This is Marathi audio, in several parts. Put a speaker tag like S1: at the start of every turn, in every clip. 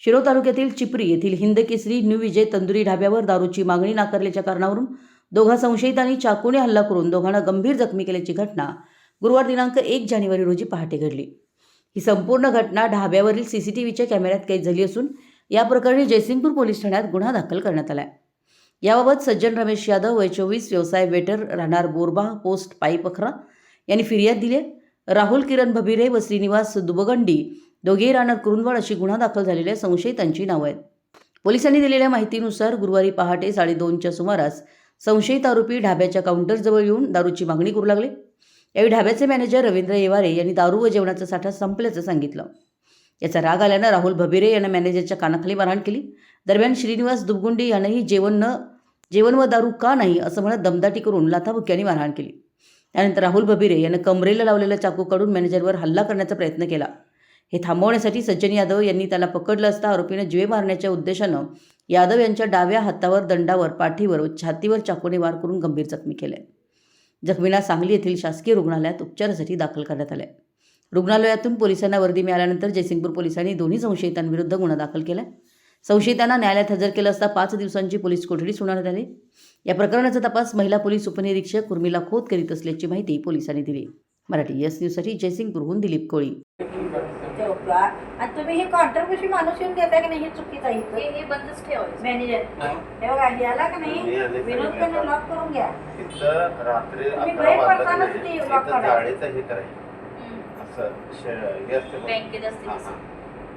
S1: शिरोळ तालुक्यातील चिपरी येथील हिंद केसरी न्यू विजय तंदुरी ढाब्यावर दारूची मागणी नाकारल्याच्या कारणावरून दोघा संशयितांनी चाकूने हल्ला करून दोघांना गंभीर जखमी केल्याची घटना गुरुवार दिनांक 1 जानेवारी रोजी पहाटे घडली। ही संपूर्ण घटना ढाब्यावरील सीसीटीव्हीच्या कॅमेऱ्यात कैद झाली असून या प्रकरणी जयसिंगपूर पोलीस ठाण्यात गुन्हा दाखल करण्यात आला आहे। याबाबत सज्जन रमेश यादव वय 24 व्यवसाय वेटर राहणार बोरबा पोस्ट पाईपखरा यांनी फिर्याद दिली आहे। राहुल किरण भबिरे व श्रीनिवास दुबगंडी दोघेही राहणार कुरुंदवाड अशी गुन्हा दाखल झालेल्या संशयितांची नावे आहेत। पोलिसांनी दिलेल्या माहितीनुसार गुरुवारी पहाटे 2:30च्या सुमारास संशयित आरोपी ढाब्याच्या काउंटरजवळ येऊन दारूची मागणी करू लागले। यावेळी ढाब्याचे मॅनेजर रवींद्र येवारे यांनी दारू व जेवणाचा साठा संपल्याचं सांगितलं। याचा राग आल्यानं राहुल भबिरे यांना मॅनेजरच्या कानाखाली मारहाण केली। दरम्यान श्रीनिवास दुबगुंडी यांनाही जेवण व दारू का नाही असं म्हणत दमदाटी करून लाथाबुक्क्यांनी मारहाण केली। त्यानंतर राहुल भबिरे यानं कमरेला लावलेला चाकू काढून मॅनेजरवर हल्ला करण्याचा प्रयत्न केला। हे थांबवण्यासाठी सज्जन यादव यांनी त्याला पकडलं असता आरोपीने जीवे मारण्याच्या उद्देशानं यादव यांच्या डाव्या हातावर, दंडावर, पाठीवर व छातीवर चाकूने वार करून गंभीर जखमी केले। जखमींना सांगली येथील शासकीय रुग्णालयात उपचारासाठी दाखल करण्यात आले। रुग्णालयातून पोलिसांना वर्दी मिळाल्यानंतर जयसिंगपूर पोलिसांनी दोन्ही संशयितांविरुद्ध गुन्हा दाखल केला। संशयितांना न्यायालयात हजर केलं असता 5 दिवसांची पोलीस कोठडी सुनावण्यात आली। या प्रकरणाचा तपास महिला पोलीस उपनिरीक्षक उर्मिला खोत करीत असल्याची माहिती पोलिसांनी दिली। मराठी यस न्यूजसाठी जयसिंगपूरहून दिलीप कोळी।
S2: तुम्ही हे कॉन्ट्रॅक्ट कशी माणूस येऊन देताय की नाही हे चुकीचं आहे।
S3: हे बंदच ठेवायचं
S2: मॅनेजर हे बघा याला का नाही विनोद त्यांना लॉक करून घ्या।
S4: तिथं रात्री
S2: तुम्ही बाहेर पडतानाच ते लॉक करा।
S4: गाडीचं हे करायचं असं हे असते
S3: बँकेत असते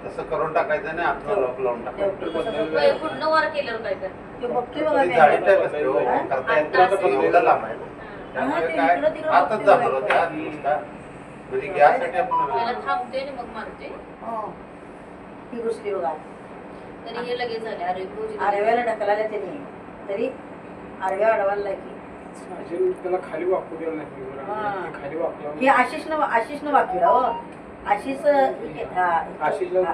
S4: तसं करून टाकायचं आणि आतला लॉक लावून टाकायचं।
S3: पूर्ण वार केल्यावर काय कर
S2: ते बघतोय बघा
S4: गाडी टाईप असते हो, करता येत पण एवढं लांब आहे ना त्यामुळे काय आतच जाणार होते आत नुसता म्हणजे गॅससाठी आपण
S3: थांबते आणि मग मारते।
S2: ही घुसली बघा
S3: तरी हे लगेच झाले
S2: आरव्याला ढकलायला त्याने तरी आरव्या अडवायला की
S5: त्याला खाली वाकू द्यायला नाही खाली वाकला
S2: हे आशिषनं वाकविला हो आशिष
S5: आशिषला